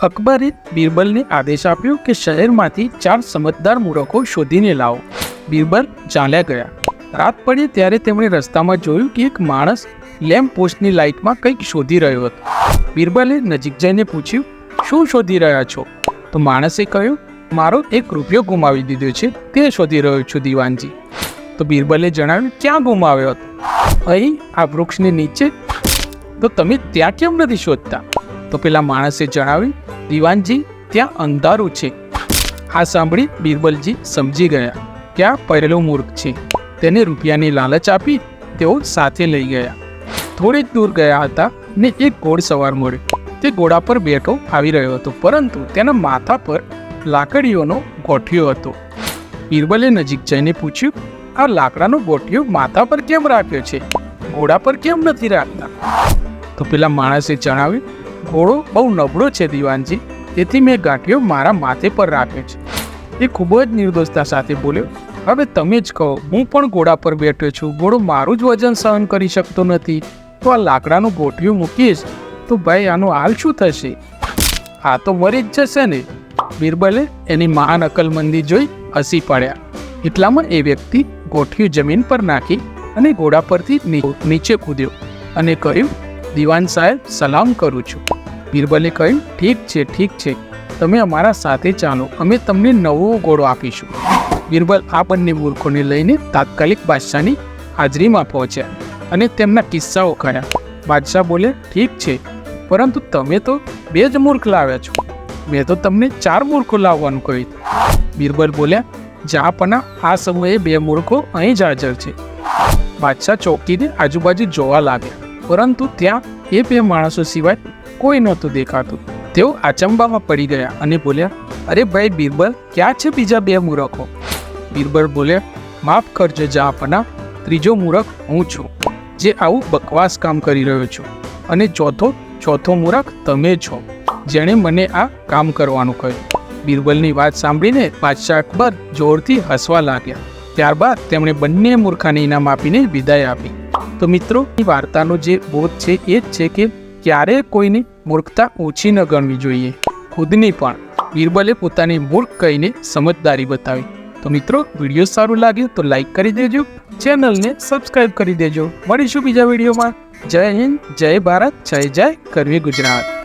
અકબરે બિરબલને આદેશ આપ્યો કે શહેરમાંથી 4 સમજદાર મૂરખો શોધીને લાવો. બિરબલ ચાલ્યા ગયા. રાત પડી ત્યારે તેમણે રસ્તામાં જોયું કે એક માણસ લેમ્પ પોસ્ટની લાઇટમાં કંઈક શોધી રહ્યો હતો. બિરબલે નજીક જઈને પૂછ્યું, શું શોધી રહ્યા છો? તો માણસે કહ્યું, મારો 1 રૂપિયો ગુમાવી દીધો છે, તે શોધી રહ્યો છું દીવાનજી. તો બિરબલે જણાવ્યું, ક્યાં ગુમાવ્યો હતો? અહીં, આ વૃક્ષની નીચે. તો તમે ત્યાં કેમ નથી શોધતા? તો પેલા માણસે જણાવ્યું, દીવાનજી, ત્યાં અંધારું છે. આ સાંભળી બિરબલજી સમજી ગયા કે આ પહેલો મૂર્ખ છે. તેને રૂપિયાની લાલચ આપી તેઓ સાથે લઈ ગયા. થોડી જ દૂર ગયા હતા ને એક ઘોડસવાર મળ્યો. તે ઘોડા પર બેઠો આવી રહ્યો હતો, પરંતુ તેના માથા પર લાકડીઓનો ગોઠિયો હતો. બિરબલે નજીક જઈને પૂછ્યું, આ લાકડાનો ગોઠિયો માથા પર કેમ રાખ્યો છે? ઘોડા પર કેમ નથી રાખતા? તો પેલા માણસે જણાવ્યું, ઘોડો બહુ નબળો છે દીવાનજી, તેથી મેં ગાંઠિયો મારા માથે પર રાખ્યો છે. એ ખૂબ જ નિર્દોષતા સાથે બોલ્યો, હવે તમે જ કહો, હું પણ ઘોડા પર બેઠો છું, ઘોડો મારું જ વજન સહન કરી શકતો નથી, તો આ લાકડાનું ગોઠિયું મૂકીશ તો ભાઈ આનો હાલ શું થશે? આ તો મરી જ જશે ને. બિરબલે એની મહાન અકલમંદી જોઈ હસી પડ્યા. એટલામાં એ વ્યક્તિ ગોઠિયું જમીન પર નાખી અને ઘોડા પરથી નીચે કૂદ્યો અને કહ્યું, દીવાન સાહેબ, સલામ કરું છું. બિરબલે કહ્યું, ઠીક છે, તમે અમારા સાથે ચાલો, અમે તમને નવો ઘોડો આપીશું. બિરબલ આ બંને મૂર્ખોને લઈને તાત્કાલિક બાદશાહની હાજરીમાં પહોંચ્યા અને તેમના કિસ્સાઓ કહ્યા. બાદશાહ બોલે, ઠીક છે, પરંતુ તમે તો 2 જ મૂર્ખ લાવ્યા છો, મેં તો તમને 4 મૂર્ખો લાવવાનું કહ્યું. બિરબલ બોલ્યા, જહાંપનાહ, આ સમયે 2 મૂર્ખો અહીં જ હાજર છે. બાદશાહ ચોંકીને આજુબાજુ જોવા લાગ્યા, પરંતુ ત્યાં એ 2 માણસો સિવાય કોઈ નહોતું દેખાતું. તેઓ અચંબામાં પડી ગયા અને બોલ્યા, અરે ભાઈ બિરબલ, ક્યાં છે બીજા 2 મૂર્ખો? બિરબલ બોલ્યા, માફ કરજો જહાંપનાહ, 3જો મૂર્ખ હું છું, જે આવું બકવાસ કામ કરી રહ્યો છું, અને ચોથો મૂર્ખ તમે છો, જેણે મને આ કામ કરવાનું કહ્યું. બિરબલની વાત સાંભળીને બાદશાહ અકબર જોરથી હસવા લાગ્યા. ત્યારબાદ તેમણે બંને મૂર્ખાને ઇનામ આપીને વિદાય આપી. તો મિત્રો, એ વાર્તાનો જે બોધ છે એ જ છે કે ક્યારેય કોઈની મૂર્ખતા ઓછી ન ગણવી જોઈએ, ખુદની પણ. બિરબલે પોતાની મૂર્ખ કહીને સમજદારી બતાવી. તો મિત્રો, વિડીયો સારું લાગે તો લાઈક કરી દેજો, ચેનલને સબસ્ક્રાઈબ કરી દેજો. મળીશું બીજા વિડીયોમાં. જય હિન્દ, જય ભારત, જય કરવી ગુજરાત.